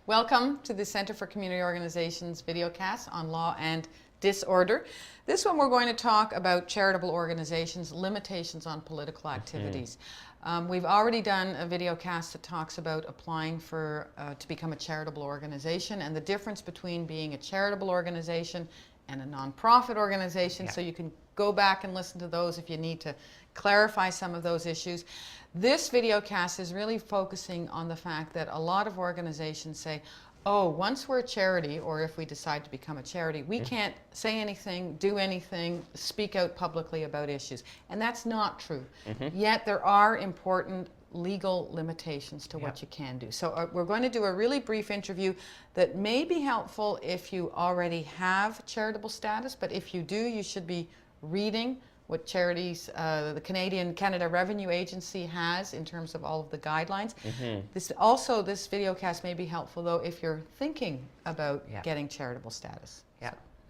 Welcome to the Center for Community Organizations videocast on law and disorder. This one we're going to talk about charitable organizations, limitations on political activities. We've already done a videocast that talks about applying for to become a charitable organization and the difference between being a charitable organization and a nonprofit organization. So you can go back and listen to those if you need to clarify some of those issues. This videocast is really focusing on the fact that a lot of organizations say, oh, once we're a charity, or if we decide to become a charity, we can't say anything, do anything, speak out publicly about issues. And that's not true. Yet there are important legal limitations to what you can do. So we're going to do a really brief interview that may be helpful if you already have charitable status, but if you do, you should be reading what Charities, the Canada Revenue Agency has in terms of all of the guidelines. This videocast may be helpful though if you're thinking about getting charitable status.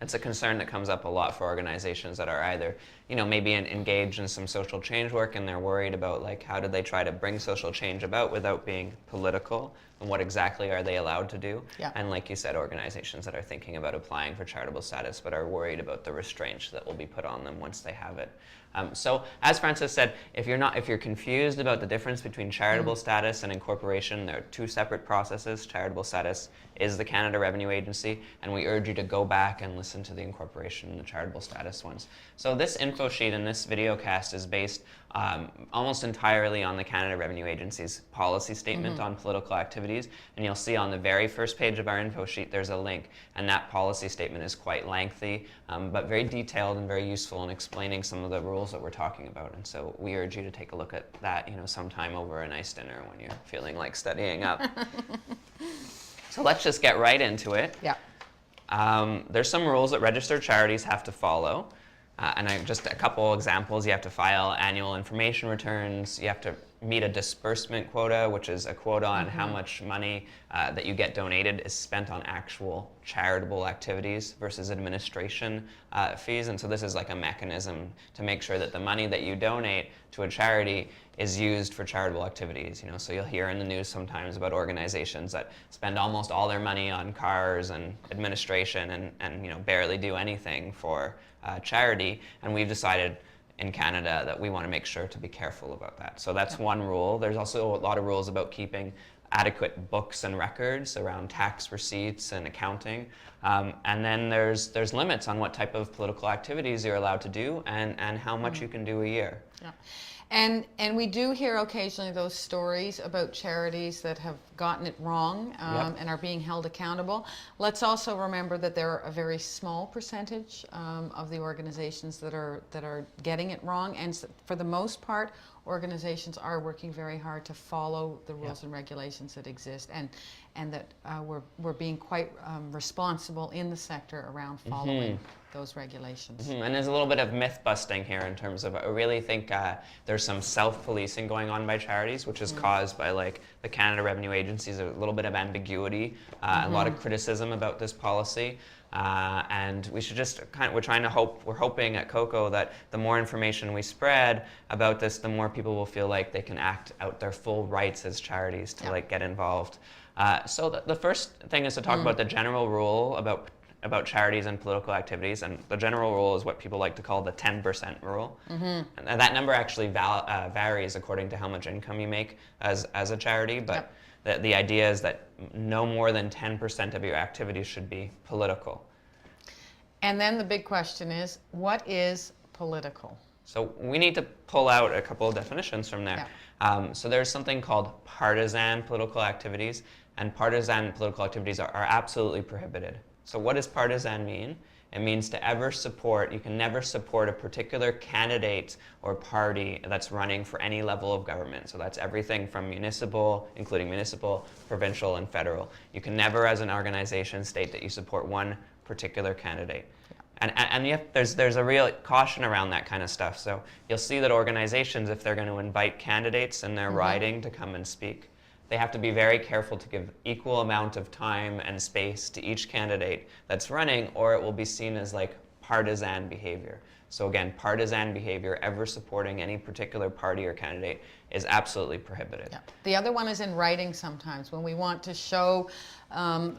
It's a concern that comes up a lot for organizations that are either, maybe engaged in some social change work and they're worried about like how do they try to bring social change about without being political, and what exactly are they allowed to do? And like you said, organizations that are thinking about applying for charitable status but are worried about the restraints that will be put on them once they have it. So as Francis said, if you're confused about the difference between charitable status and incorporation, there are two separate processes. Charitable status is the Canada Revenue Agency, and we urge you to go back and listen to the incorporation and the charitable status ones. So this info sheet in this videocast is based almost entirely on the Canada Revenue Agency's policy statement on political activities, and you'll see on the very first page of our info sheet there's a link, and that policy statement is quite lengthy, but very detailed and very useful in explaining some of the rules that we're talking about. And so we urge you to take a look at that, sometime over a nice dinner when you're feeling like studying up. So let's just get right into it. There's some rules that registered charities have to follow. Just a couple examples. You have to file annual information returns. You have to meet a disbursement quota, which is a quota on how much money that you get donated is spent on actual charitable activities versus administration fees. And so this is like a mechanism to make sure that the money that you donate to a charity is used for charitable activities. So you'll hear in the news sometimes about organizations that spend almost all their money on cars and administration and barely do anything for charity. And we've decided in Canada that we want to make sure to be careful about that. So that's one rule. There's also a lot of rules about keeping adequate books and records around tax receipts and accounting. And then there's limits on what type of political activities you're allowed to do and how much you can do a year. And we do hear occasionally those stories about charities that have gotten it wrong and are being held accountable. Let's also remember that there are a very small percentage of the organizations that are getting it wrong, and for the most part, organizations are working very hard to follow the rules and regulations that exist, and that we're being quite responsible in the sector around following those regulations. And there's a little bit of myth busting here in terms of, I really think there's some self-policing going on by charities, which is caused by like the Canada Revenue Agency's a little bit of ambiguity, a lot of criticism about this policy. And we should just we're hoping at COCo that the more information we spread about this, the more people will feel like they can act out their full rights as charities to like get involved. So the first thing is to talk about the general rule about charities and political activities, and the general rule is what people like to call the 10% rule. And that number actually varies according to how much income you make as a charity, but the idea is that no more than 10% of your activities should be political. And then the big question is, what is political? So we need to pull out a couple of definitions from there. So there's something called partisan political activities, and partisan political activities are absolutely prohibited. So what does partisan mean? It means you can never support a particular candidate or party that's running for any level of government. So that's everything from municipal, including municipal, provincial, and federal. You can never, as an organization, state that you support one particular candidate. And yet there's a real caution around that kind of stuff. So you'll see that organizations, if they're going to invite candidates in their riding to come and speak, they have to be very careful to give equal amount of time and space to each candidate that's running, or it will be seen as like partisan behavior. So again, partisan behavior, ever supporting any particular party or candidate, is absolutely prohibited. Yeah. The other one is in writing sometimes, when we want to show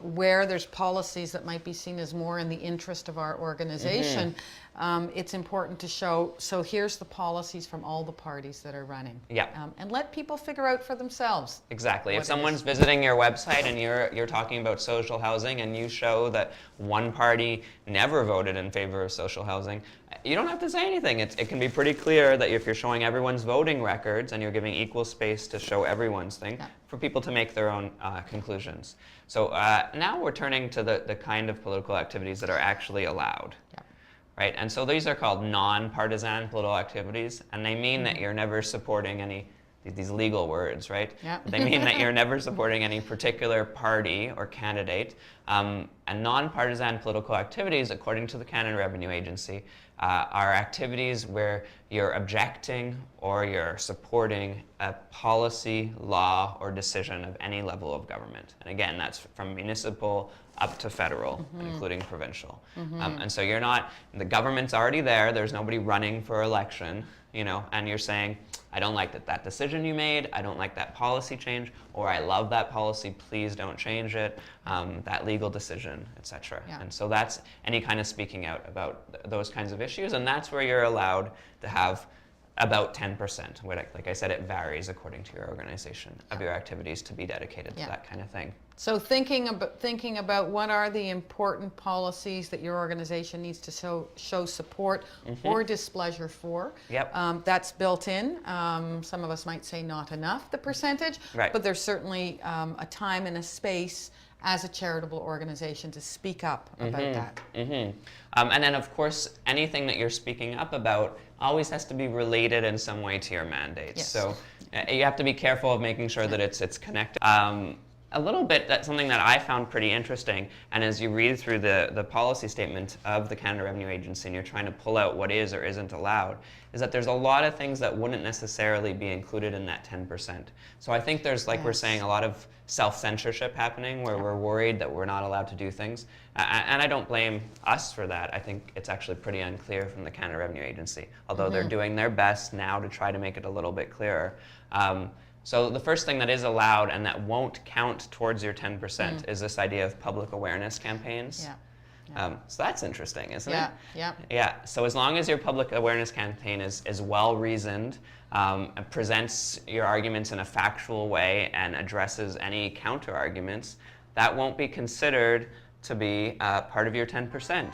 where there's policies that might be seen as more in the interest of our organization. It's important to show, so here's the policies from all the parties that are running. Yeah. And let people figure out for themselves. Exactly. If someone's visiting your website and you're talking about social housing and you show that one party never voted in favor of social housing, you don't have to say anything. It can be pretty clear that if you're showing everyone's voting records and you're giving equal space to show everyone's thing, for people to make their own conclusions. So now we're turning to the kind of political activities that are actually allowed. Right? And so these are called non-partisan political activities, and they mean that you're never supporting any, these legal words, right? They mean that you're never supporting any particular party or candidate. And non-partisan political activities, according to the Canada Revenue Agency, are activities where you're objecting or you're supporting a policy, law, or decision of any level of government. And again, that's from municipal up to federal, including provincial. And so you're not, the government's already there, there's nobody running for election, you know, and you're saying, I don't like that decision you made, I don't like that policy change, or I love that policy, please don't change it, that legal decision, etc. And so that's any kind of speaking out about those kinds of issues, and that's where you're allowed to have about 10%. Like I said, it varies according to your organization of your activities to be dedicated to that kind of thing. So thinking about what are the important policies that your organization needs to show support or displeasure for. That's built in. Some of us might say not enough, the percentage, but there's certainly a time and a space as a charitable organization to speak up about that. And then, of course, anything that you're speaking up about always has to be related in some way to your mandate. So you have to be careful of making sure that it's connected. A little bit, that's something that I found pretty interesting, and as you read through the policy statement of the Canada Revenue Agency and you're trying to pull out what is or isn't allowed, is that there's a lot of things that wouldn't necessarily be included in that 10%. So I think there's, like we're saying, a lot of self-censorship happening where we're worried that we're not allowed to do things. And I don't blame us for that. I think it's actually pretty unclear from the Canada Revenue Agency, although they're doing their best now to try to make it a little bit clearer. So the first thing that is allowed and that won't count towards your 10% is this idea of public awareness campaigns. So that's interesting, isn't it? Yeah. So as long as your public awareness campaign is well-reasoned, and presents your arguments in a factual way and addresses any counter-arguments, that won't be considered to be part of your 10%.